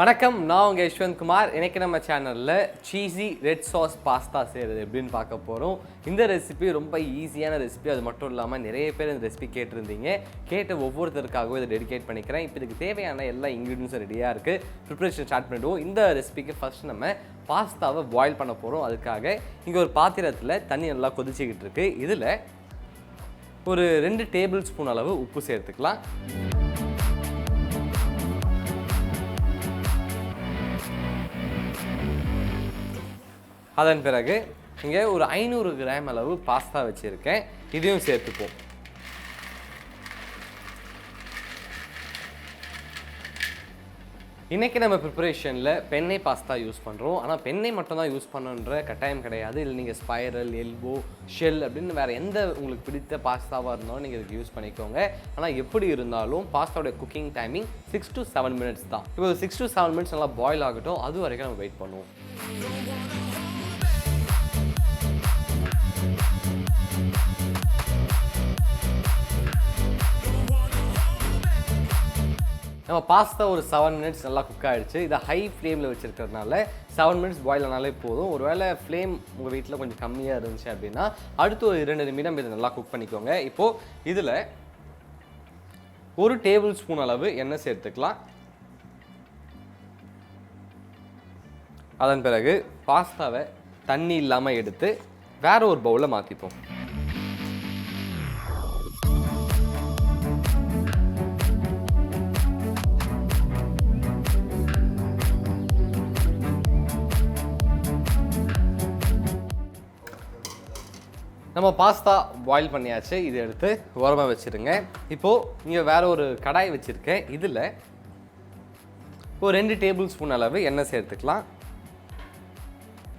வணக்கம், நான் உங்கள் யஷ்வந்த் குமார். இன்றைக்கி நம்ம சேனலில் சீஸி ரெட் சாஸ் பாஸ்தா செய்கிறது எப்படின்னு பார்க்க போகிறோம். இந்த ரெசிபி ரொம்ப ஈஸியான ரெசிபி. அது மட்டும் இல்லாமல் நிறைய பேர் இந்த ரெசிபி கேட்டிருந்தீங்க. கேட்ட ஒவ்வொருத்தருக்காகவும் இதை டெடிகேட் பண்ணிக்கிறேன். இப்போ இதுக்கு தேவையான எல்லா இன்க்ரீடியன்ஸும் ரெடியாக இருக்குது. ப்ரிப்பரேஷன் ஸ்டார்ட் பண்ணிவிடுவோம். இந்த ரெசிபிக்கு ஃபஸ்ட் நம்ம பாஸ்தாவை பாயில் பண்ண போகிறோம். அதுக்காக இங்கே ஒரு பாத்திரத்தில் தண்ணி நல்லா கொதிச்சிக்கிட்டு இருக்குது. இதில் ஒரு 2 டேபிள் ஸ்பூன் அளவு உப்பு சேர்த்துக்கலாம். அதன் பிறகு இங்கே ஒரு 500 கிராம் அளவு பாஸ்தா வச்சுருக்கேன். இதையும் சேர்த்துப்போம். இன்றைக்கி நம்ம ப்ரிப்பரேஷனில் பெண்ணை பாஸ்தா யூஸ் பண்ணுறோம். ஆனால் பெண்ணை மட்டும் தான் யூஸ் பண்ணணுன்ற கட்டாயம் கிடையாது. இல்லை நீங்கள் ஸ்பைரல், எல்போ, ஷெல் அப்படின்னு வேறு எந்த உங்களுக்கு பிடித்த பாஸ்தாவாக இருந்தாலும் நீங்கள் இதுக்கு யூஸ் பண்ணிக்கோங்க. ஆனால் எப்படி இருந்தாலும் பாஸ்தாவோட குக்கிங் டைமிங் 6 to 7 minutes தான். இப்போ 6 to 7 minutes நல்லா பாயில் ஆகட்டும். அது வரைக்கும் நம்ம வெயிட் பண்ணுவோம். நம்ம பாஸ்தா ஒரு 7 minutes நல்லா குக் ஆகிடுச்சு. இதை ஹை ஃப்ளேமில் வச்சுருக்கிறதுனால 7 minutes பாயில் ஆனாலே போதும். ஒரு வேளை ஃப்ளேம் உங்கள் வீட்டில் கொஞ்சம் கம்மியாக இருந்துச்சு அப்படின்னா அடுத்து ஒரு 2 நிமிடம் இதை நல்லா குக் பண்ணிக்கோங்க. இப்போது இதில் ஒரு டேபிள் ஸ்பூன் அளவு எண்ணெய் சேர்த்துக்கலாம். அதன் பிறகு பாஸ்தாவை தண்ணி இல்லாமல் எடுத்து வேறு ஒரு பவுலில் மாற்றிப்போம். நம்ம பாஸ்தா பாயில் பண்ணியாச்சு. இதை எடுத்து ஓரமாக வச்சுருங்க. இப்போது இங்கே வேறு ஒரு கடாய் வச்சுருக்கேன். இதில் ஒரு 2 டேபிள் ஸ்பூன் அளவு எண்ணெய் சேர்த்துக்கலாம்.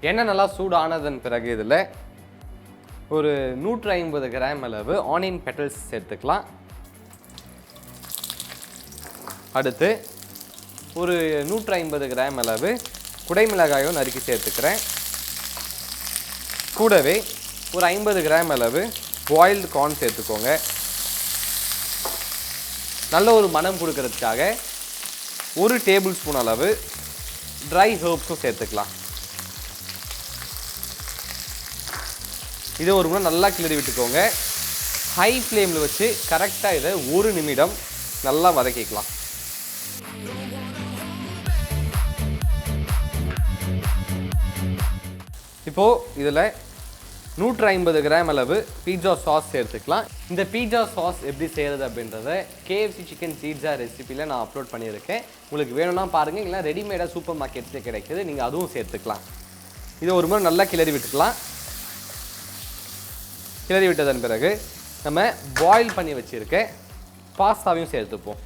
எண்ணெய் நல்லா சூடானதன் பிறகு இதில் ஒரு 150 கிராம் அளவு ஆனியன் பெட்டல்ஸ் சேர்த்துக்கலாம். அடுத்து ஒரு 150 கிராம் அளவு குடைமிளகாயும் நறுக்கி சேர்த்துக்கிறேன். கூடவே ஒரு 50 கிராம் அளவு பாயில்டு கார்ன் சேர்த்துக்கோங்க. நல்ல ஒரு மனம் கொடுக்கறதுக்காக ஒரு டேபிள் ஸ்பூன் அளவு ட்ரை ஹெர்ப்ஸும் சேர்த்துக்கலாம். இதை ஒரு முறை நல்லா கிளறி விட்டுக்கோங்க. ஹை ஃப்ளேமில் வச்சு கரெக்டாக இதை 1 நிமிடம் நல்லா வதக்கிக்கலாம். இப்போது இதில் 150 கிராம் அளவு பீட்சா சாஸ் சேர்த்துக்கலாம். இந்த பீட்சா சாஸ் எப்படி செய்கிறது அப்படின்றத KFC சிக்கன் பீட்சா ரெசிபியில் நான் அப்லோட் பண்ணியிருக்கேன். உங்களுக்கு வேணும்னா பாருங்கள். இல்லை ரெடிமேடாக சூப்பர் மார்க்கெட்ஸில் கிடைக்குது, நீங்கள் அதுவும் சேர்த்துக்கலாம். இதை ஒரு முறை நல்லா கிளறி விட்டுக்கலாம். கிளறி விட்டதன் பிறகு நம்ம பாயில் பண்ணி வச்சுருக்க பாஸ்தாவையும் சேர்த்துப்போம்.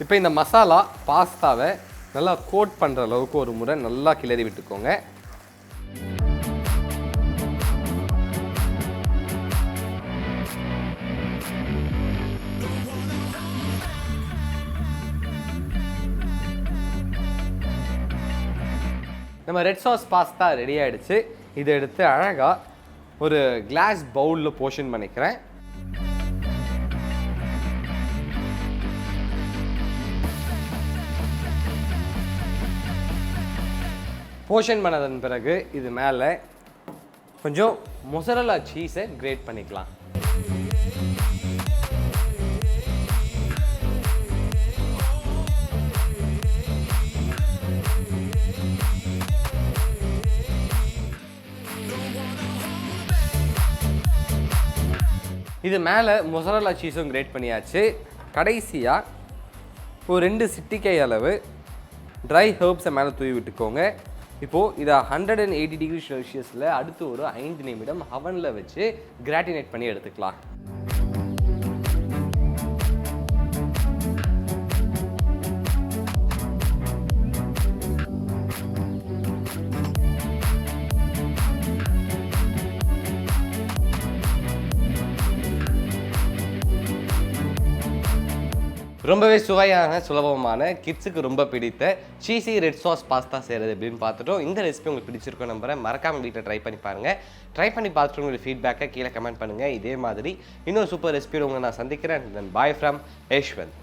இப்போ இந்த மசாலா பாஸ்தாவை நல்லா கோட் பண்ணுற அளவுக்கு ஒரு முறை நல்லா கிளறி விட்டுக்கோங்க. நம்ம ரெட் சாஸ் பாஸ்தா ரெடி ஆகிடுச்சு. இதை எடுத்து அழகாக ஒரு கிளாஸ் பவுலில் போர்ஷன் பண்ணிக்கிறேன். போர்ஷன் பண்ணதன் பிறகு இது மேலே கொஞ்சம் மொசரல்லா சீஸை கிரேட் பண்ணிக்கலாம். இது மேலே மொசரல்லா சீஸும் கிரேட் பண்ணியாச்சு. கடைசியாக ஒரு 2 சிட்டிகை அளவு ட்ரை ஹெர்ப்ஸை மேலே தூவி விட்டுக்கோங்க. இப்போது இதை 180 டிகிரி செல்சியஸில் அடுத்து ஒரு 5 நிமிடம் அவனில் வச்சு கிராட்டினேட் பண்ணி எடுத்துக்கலாம். ரொம்பவே சுவையான சுலபமான கிட்ஸுக்கு ரொம்ப பிடித்த சீஸி ரெட் சாஸ் பாஸ்தா செய்கிறது எப்படின்னு பார்த்துட்டோம். இந்த ரெசிபி உங்களுக்கு பிடிச்சிருக்கோம் நம்புறேன். மறக்காமல் வீட்டில் ட்ரை பண்ணி பாருங்கள். ட்ரை பண்ணி பார்த்துட்டு உங்களுடைய ஃபீட்பேக்கை கீழே கமெண்ட் பண்ணுங்கள். இதே மாதிரி இன்னொரு சூப்பர் ரெசிபியோட உங்களை நான் சந்திக்கிறேன். தென் பாய் ஃப்ரம் யஷ்வந்த்.